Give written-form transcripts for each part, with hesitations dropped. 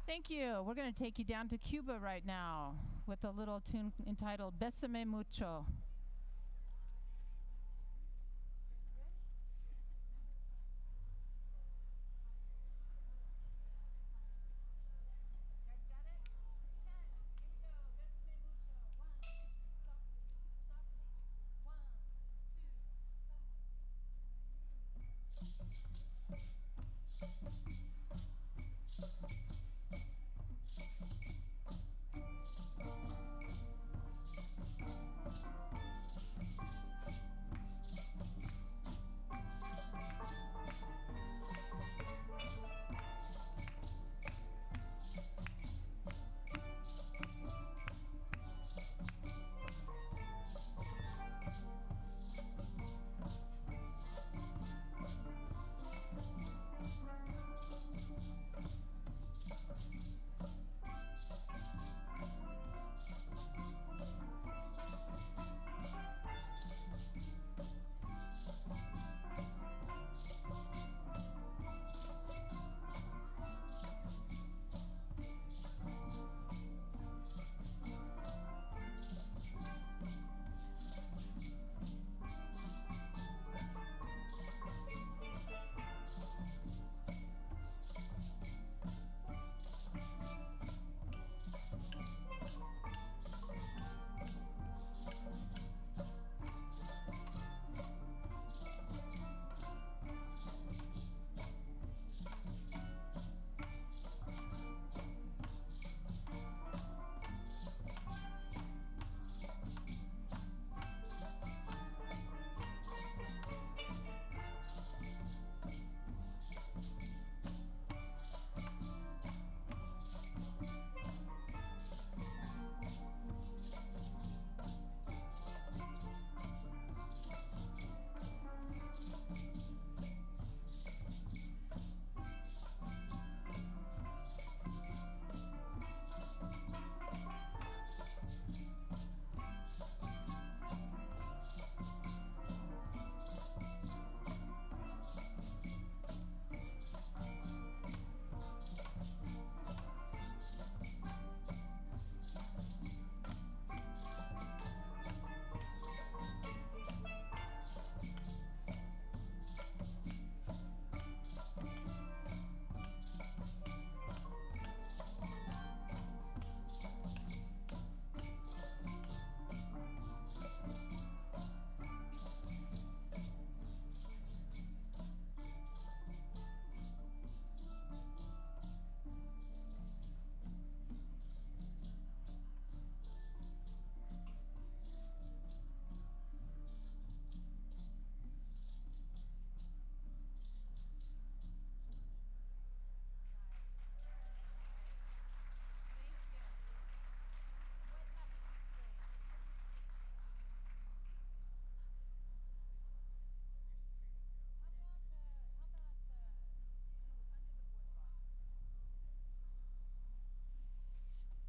Thank you. We're going to take you down to Cuba right now with a little tune entitled Bésame Mucho.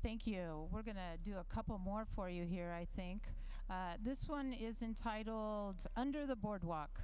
Thank you. We're going to do a couple more for you here, I think. This one is entitled Under the Boardwalk.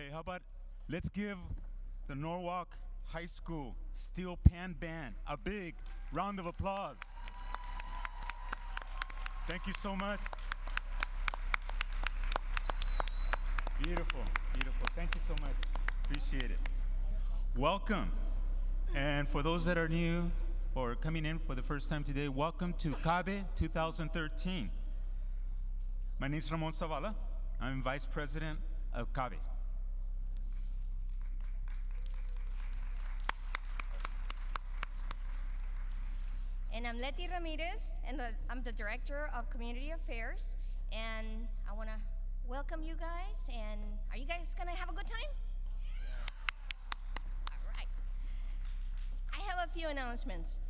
Okay, how about let's give the Norwalk High School Steel Pan Band a big round of applause. Thank you so much. Beautiful, beautiful. Thank you so much. Appreciate it. Welcome. And for those that are new or coming in for the first time today, welcome to CABE 2013. My name is Ramon Zavala. I'm Vice President of CABE. And I'm Leti Ramirez, and I'm the Director of Community Affairs. And I want to welcome you guys. And are you guys going to have a good time? Yeah. All right. I have a few announcements.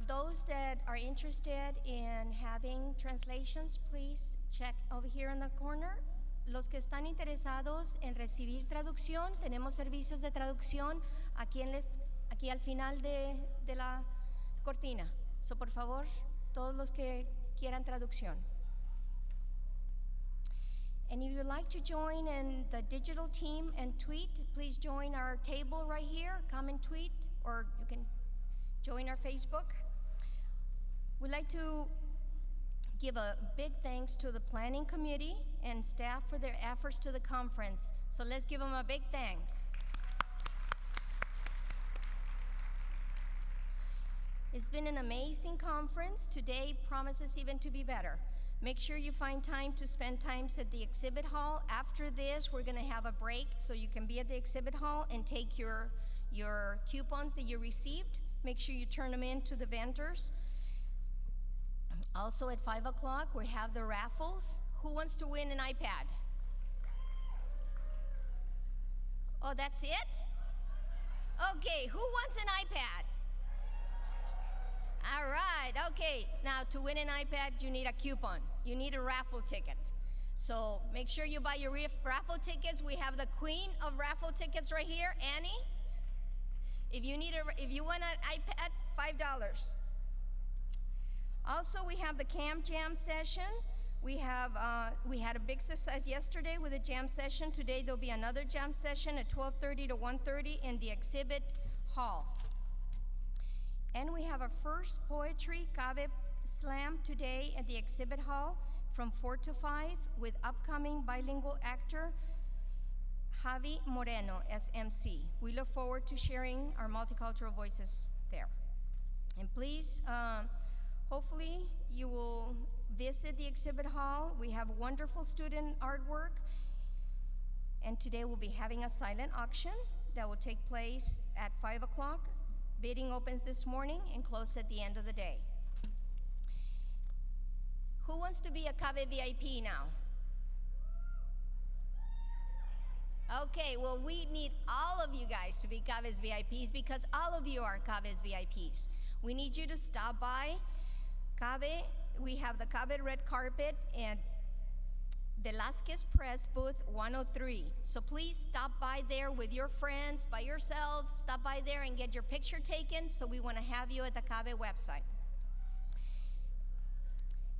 Those that are interested in having translations, please check over here in the corner. Los que están interesados en recibir traducción, tenemos servicios de traducción aquí al final de la cortina. So, por favor, todos los que quieran traducción. And if you'd like to join in the digital team and tweet, please join our table right here. Come and tweet, or you can join our Facebook. We'd like to give a big thanks to the planning committee and staff for their efforts to the conference. So let's give them a big thanks. It's been an amazing conference. Today promises even to be better. Make sure you find time to spend times at the exhibit hall. After this, we're gonna have a break so you can be at the exhibit hall and take your coupons that you received. Make sure you turn them in to the vendors. Also at 5 o'clock, we have the raffles. Who wants to win an iPad? Oh, that's it? Okay, who wants an iPad? All right, okay. Now, to win an iPad, you need a coupon. You need a raffle ticket. So make sure you buy your raffle tickets. We have the queen of raffle tickets right here, Annie. If you want an iPad, $5. Also, we have the Camp Jam session. We had a big success yesterday with a jam session. Today there'll be another jam session at 12:30 to 1:30 in the exhibit hall. And we have our first poetry CABE slam today at the exhibit hall from 4 to 5 with upcoming bilingual actor Javi Moreno as MC. We look forward to sharing our multicultural voices there. And please, hopefully you will visit the exhibit hall. We have wonderful student artwork. And today we'll be having a silent auction that will take place at 5 o'clock. Bidding opens this morning and closes at the end of the day. Who wants to be a CABE VIP now? Okay, well, we need all of you guys to be CABE's VIPs because all of you are CABE's VIPs. We need you to stop by CABE. We have the CABE red carpet and Velasquez Press booth 103. So please stop by there with your friends, by yourself, stop by there and get your picture taken. So we want to have you at the CABE website.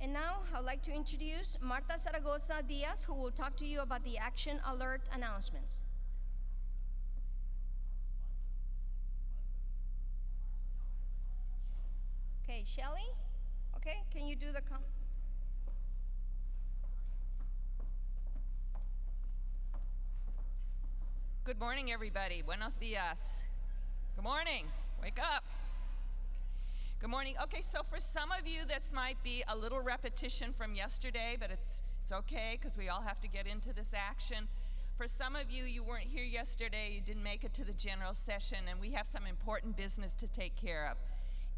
And now I'd like to introduce Marta Zaragoza Diaz, who will talk to you about the Action Alert announcements. Okay, Shelly, okay, can you do the Good morning, everybody. Buenos dias. Good morning. Wake up. Good morning. Okay, so for some of you, this might be a little repetition from yesterday, but it's okay because we all have to get into this action. For some of you, you weren't here yesterday, you didn't make it to the general session, and we have some important business to take care of.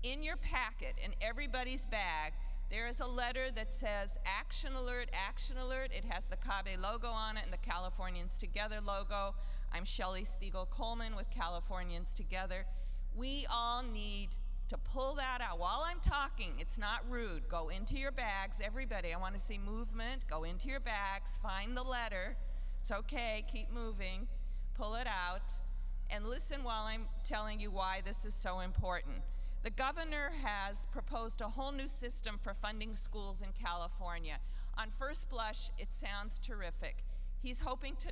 In your packet, in everybody's bag, there is a letter that says Action Alert, Action Alert. It has the CABE logo on it and the Californians Together logo. I'm Shelley Spiegel-Coleman with Californians Together. We all need to pull that out. While I'm talking, it's not rude. Go into your bags. Everybody, I want to see movement. Go into your bags. Find the letter. It's okay. Keep moving. Pull it out. And listen while I'm telling you why this is so important. The governor has proposed a whole new system for funding schools in California. On first blush, it sounds terrific. He's hoping to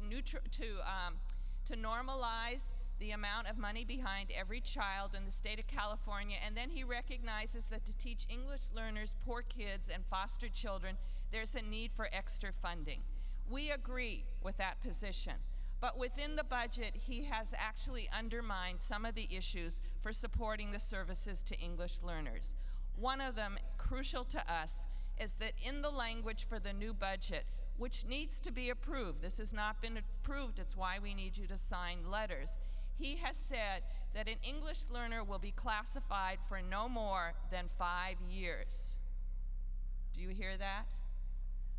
normalize the amount of money behind every child in the state of California, and then he recognizes that to teach English learners, poor kids, and foster children, there's a need for extra funding. We agree with that position, but within the budget, he has actually undermined some of the issues for supporting the services to English learners. One of them, crucial to us, is that in the language for the new budget, which needs to be approved, this has not been approved, it's why we need you to sign letters, he has said that an English learner will be classified for no more than 5 years. Do you hear that?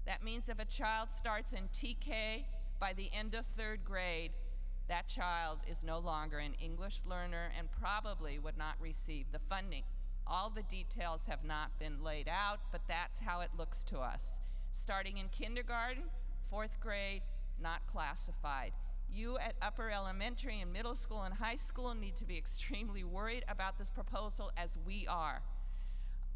That means if a child starts in TK, by the end of 3rd grade, that child is no longer an English learner and probably would not receive the funding. All the details have not been laid out, but that's how it looks to us. Starting in kindergarten, 4th grade, not classified. You at upper elementary and middle school and high school need to be extremely worried about this proposal, as we are.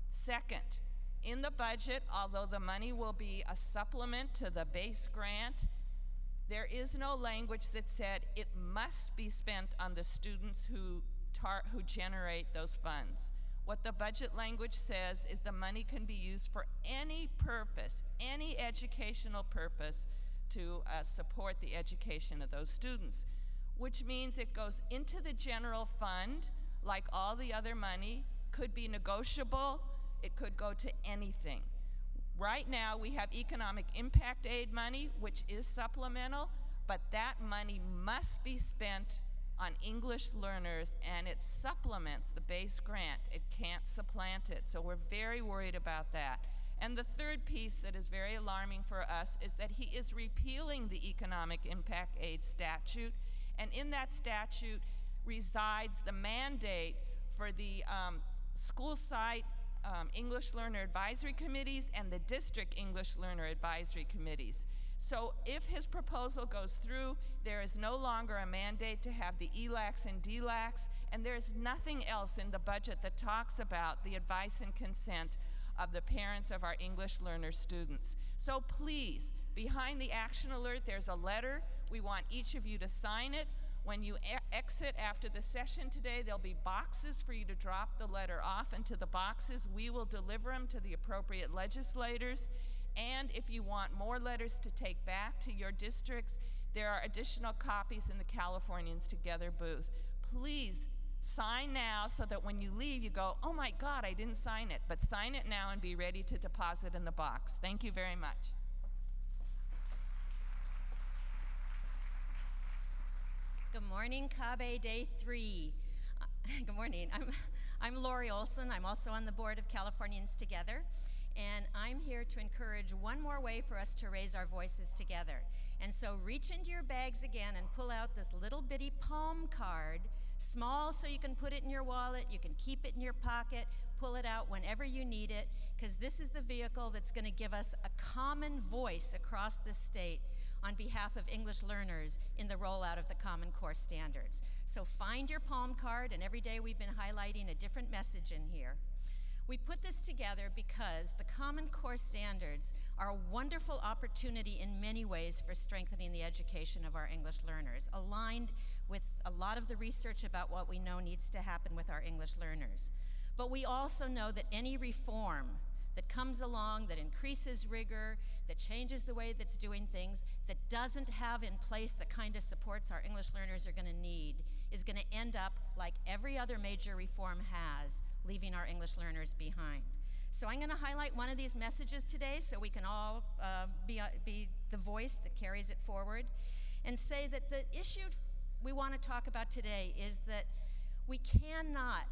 Second, in the budget, although the money will be a supplement to the base grant, there is no language that said it must be spent on the students who generate those funds. What the budget language says is the money can be used for any purpose, any educational purpose, to support the education of those students, which means it goes into the general fund like all the other money, could be negotiable, it could go to anything. Right now we have economic impact aid money, which is supplemental, but that money must be spent on English learners, and it supplements the base grant. It can't supplant it, so we're very worried about that. And the third piece that is very alarming for us is that he is repealing the economic impact aid statute, and in that statute resides the mandate for the school site English Learner Advisory Committees and the district English Learner Advisory Committees. So if his proposal goes through, there is no longer a mandate to have the ELACs and DLACs, and there is nothing else in the budget that talks about the advice and consent of the parents of our English learner students. So please, behind the action alert, there's a letter. We want each of you to sign it. When you exit after the session today, there'll be boxes for you to drop the letter off into the boxes. We will deliver them to the appropriate legislators. And if you want more letters to take back to your districts, there are additional copies in the Californians Together booth. Please sign now so that when you leave, you go, oh my God, I didn't sign it. But sign it now and be ready to deposit in the box. Thank you very much. Good morning, CABE Day 3. Good morning. I'm Lori Olson. I'm also on the board of Californians Together, and I'm here to encourage one more way for us to raise our voices together. And so reach into your bags again and pull out this little bitty palm card, small so you can put it in your wallet, you can keep it in your pocket, pull it out whenever you need it, because this is the vehicle that's going to give us a common voice across the state on behalf of English learners in the rollout of the Common Core standards. So find your palm card, and every day we've been highlighting a different message in here. We put this together because the Common Core standards are a wonderful opportunity in many ways for strengthening the education of our English learners, aligned with a lot of the research about what we know needs to happen with our English learners. But we also know that any reform that comes along, that increases rigor, that changes the way that's doing things, that doesn't have in place the kind of supports our English learners are going to need, is going to end up like every other major reform has, leaving our English learners behind. So I'm going to highlight one of these messages today so we can all be the voice that carries it forward, and say that the issue we want to talk about today is that we cannot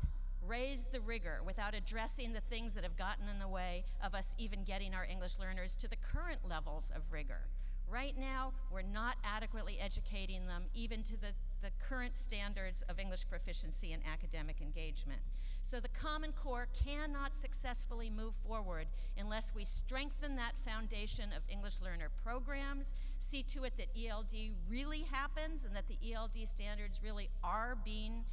raise the rigor without addressing the things that have gotten in the way of us even getting our English learners to the current levels of rigor. Right now, we're not adequately educating them even to the current standards of English proficiency and academic engagement. So the Common Core cannot successfully move forward unless we strengthen that foundation of English learner programs, see to it that ELD really happens and that the ELD standards really are being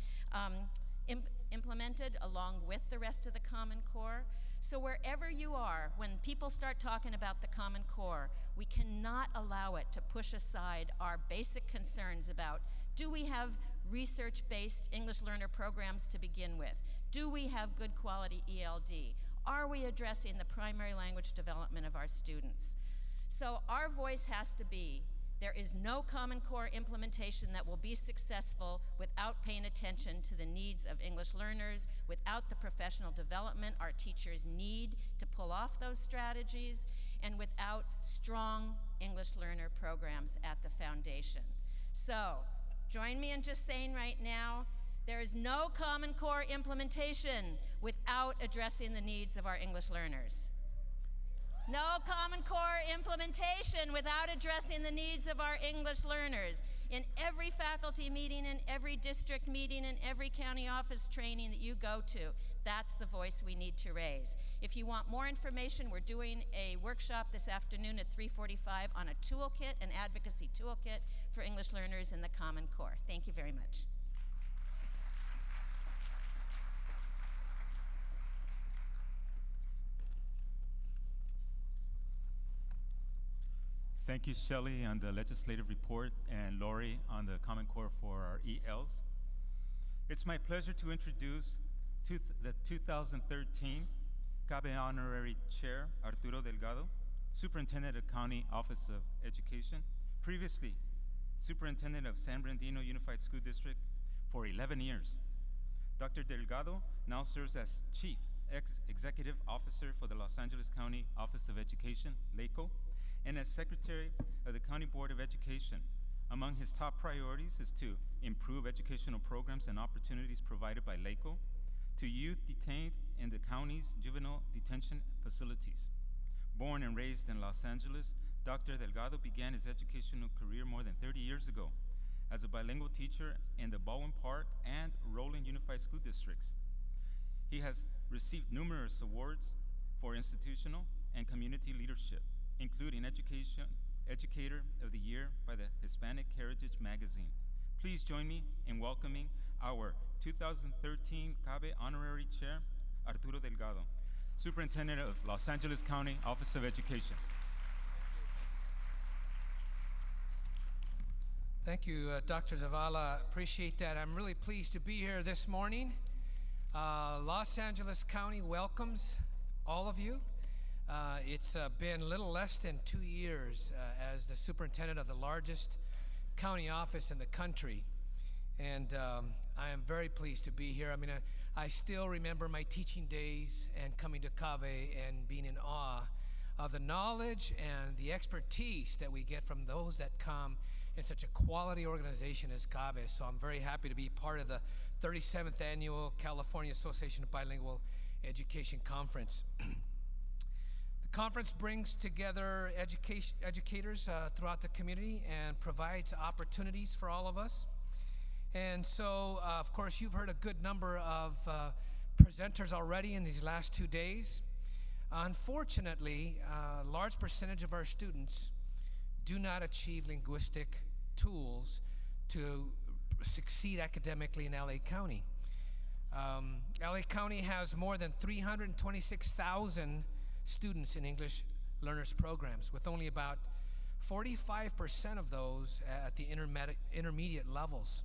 implemented along with the rest of the Common Core, So wherever you are, when people start talking about the Common Core, we cannot allow it to push aside our basic concerns about, do we have research-based English learner programs to begin with? Do we have good quality ELD? Are we addressing the primary language development of our students? So our voice has to be, there is no Common Core implementation that will be successful without paying attention to the needs of English learners, without the professional development our teachers need to pull off those strategies, and without strong English learner programs at the foundation. So, join me in just saying right now, there is no Common Core implementation without addressing the needs of our English learners. No Common Core implementation without addressing the needs of our English learners. In every faculty meeting, in every district meeting, in every county office training that you go to, that's the voice we need to raise. If you want more information, we're doing a workshop this afternoon at 3:45 on a toolkit, an advocacy toolkit for English learners in the Common Core. Thank you very much. Thank you, Shelley, on the legislative report, and Lori on the Common Core for our ELs. It's my pleasure to introduce the 2013 CABE Honorary Chair, Arturo Delgado, Superintendent of County Office of Education, previously Superintendent of San Bernardino Unified School District for 11 years. Dr. Delgado now serves as Chief Executive Officer for the Los Angeles County Office of Education, LACO, and as Secretary of the County Board of Education. Among his top priorities is to improve educational programs and opportunities provided by LACO to youth detained in the county's juvenile detention facilities. Born and raised in Los Angeles, Dr. Delgado began his educational career more than 30 years ago as a bilingual teacher in the Baldwin Park and Rowland Unified School Districts. He has received numerous awards for institutional and community leadership, including Educator of the Year by the Hispanic Heritage Magazine. Please join me in welcoming our 2013 CABE Honorary Chair, Arturo Delgado, Superintendent of Los Angeles County Office of Education. Thank you, Dr. Zavala. Appreciate that. I'm really pleased to be here this morning. Los Angeles County welcomes all of you. It's been a little less than 2 years as the superintendent of the largest county office in the country, and I am very pleased to be here. I mean, I still remember my teaching days and coming to CABE and being in awe of the knowledge and the expertise that we get from those that come in such a quality organization as CABE. So I'm very happy to be part of the 37th Annual California Association of Bilingual Education Conference. The conference brings together educators throughout the community and provides opportunities for all of us. And so, of course, you've heard a good number of presenters already in these last 2 days. Unfortunately, a large percentage of our students do not achieve linguistic tools to succeed academically in LA County. LA County has more than 326,000 students in English learners programs, with only about 45% of those at the intermediate levels.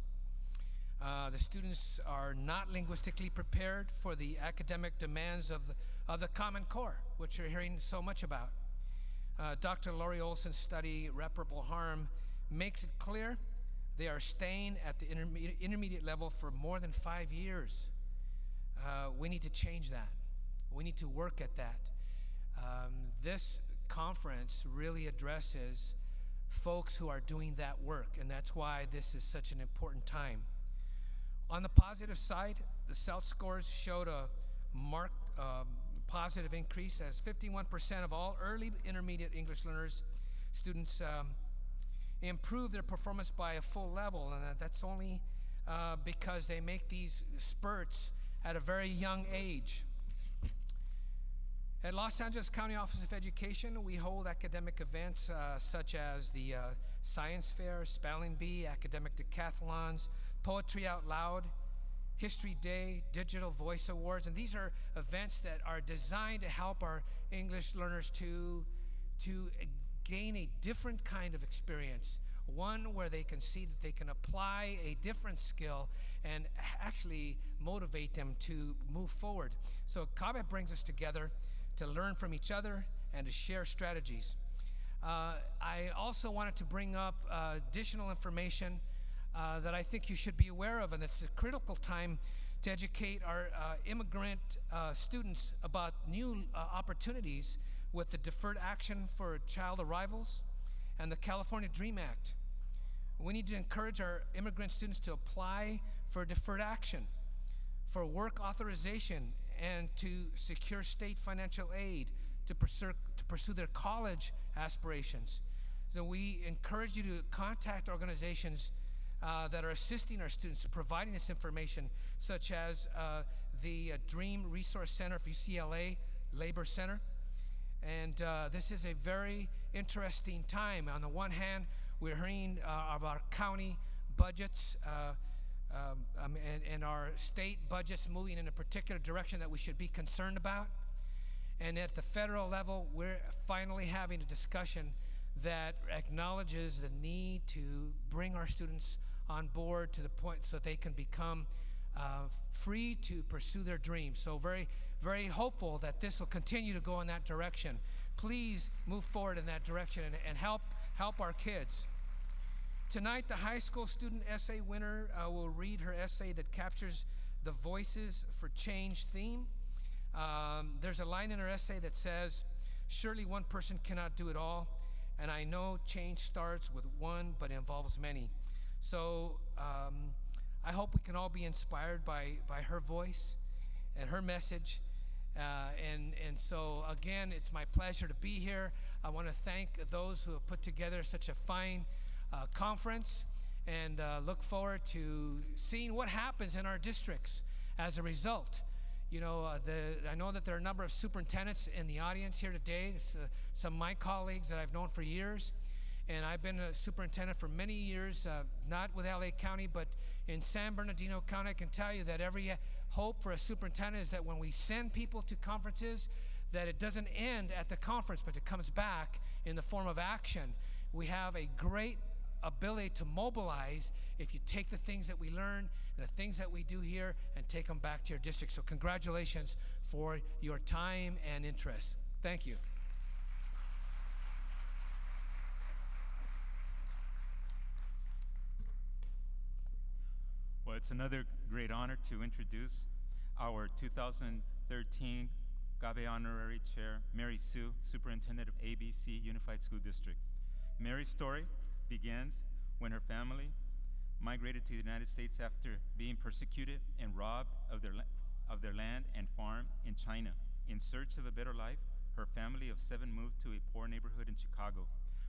The students are not linguistically prepared for the academic demands of the Common Core, which you're hearing so much about. Dr. Lori Olson's study, Reparable Harm, makes it clear they are staying at the intermediate level for more than 5 years. We need to change that. We need to work at that. This conference really addresses folks who are doing that work, and that's why this is such an important time. On the positive side, the SELT scores showed a marked positive increase, as 51% of all early intermediate English learners students improve their performance by a full level, and that's only because they make these spurts at a very young age. At Los Angeles County Office of Education, we hold academic events such as the Science Fair, Spelling Bee, academic decathlons, Poetry Out Loud, History Day, Digital Voice Awards, and these are events that are designed to help our English learners to gain a different kind of experience, one where they can see that they can apply a different skill and actually motivate them to move forward. So CABE brings us together to learn from each other and to share strategies. I also wanted to bring up additional information that I think you should be aware of, and it's a critical time to educate our immigrant students about new opportunities with the Deferred Action for Child Arrivals and the California Dream Act. We need to encourage our immigrant students to apply for deferred action, for work authorization, and to secure state financial aid to pursue their college aspirations. So we encourage you to contact organizations that are assisting our students, providing this information, such as the Dream Resource Center for UCLA Labor Center. And this is a very interesting time. On the one hand, we're hearing of our county budgets and our state budgets moving in a particular direction that we should be concerned about. And at the federal level, we're finally having a discussion that acknowledges the need to bring our students on board to the point so that they can become free to pursue their dreams. So very, very hopeful that this will continue to go in that direction. Please move forward in that direction and help our kids. Tonight, the high school student essay winner will read her essay that captures the Voices for Change theme. There's a line in her essay that says, "Surely one person cannot do it all, and I know change starts with one but involves many." So I hope we can all be inspired by her voice and her message. And so again, it's my pleasure to be here. I want to thank those who have put together such a fine conference, and look forward to seeing what happens in our districts as a result. You know, I know that there are a number of superintendents in the audience here today. Some of my colleagues that I've known for years, and I've been a superintendent for many years, not with LA County, but in San Bernardino County. I can tell you that every hope for a superintendent is that when we send people to conferences, that it doesn't end at the conference, but it comes back in the form of action. We have a great ability to mobilize if you take the things that we learn and the things that we do here and take them back to your district. So congratulations for your time and interest. Thank you. Well, it's another great honor to introduce our 2013 CABE Honorary Chair, Mary Sue, Superintendent of ABC Unified School District. Mary's story begins when her family migrated to the United States after being persecuted and robbed of their land and farm in China. In search of a better life, her family of 7 moved to a poor neighborhood in Chicago,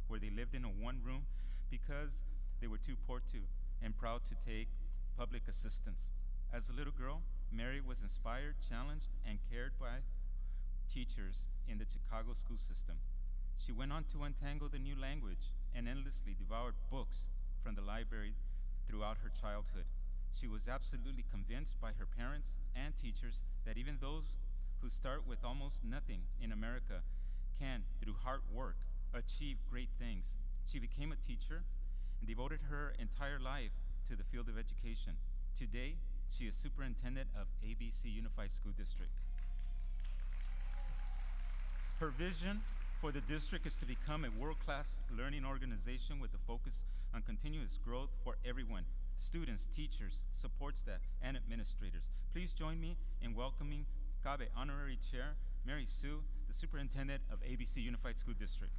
where they lived in a one-room because they were too poor to and proud to take public assistance. As a little girl, Mary was inspired, challenged, and cared by teachers in the Chicago school system. She went on to untangle the new language and endlessly devoured books from the library throughout her childhood. She was absolutely convinced by her parents and teachers that even those who start with almost nothing in America can, through hard work, achieve great things. She became a teacher and devoted her entire life to the field of education. Today, she is superintendent of ABC Unified School District. Her vision for the district is to become a world-class learning organization with a focus on continuous growth for everyone: students, teachers, support staff, and administrators. Please join me in welcoming CABE Honorary Chair Mary Sue, the Superintendent of ABC Unified School District.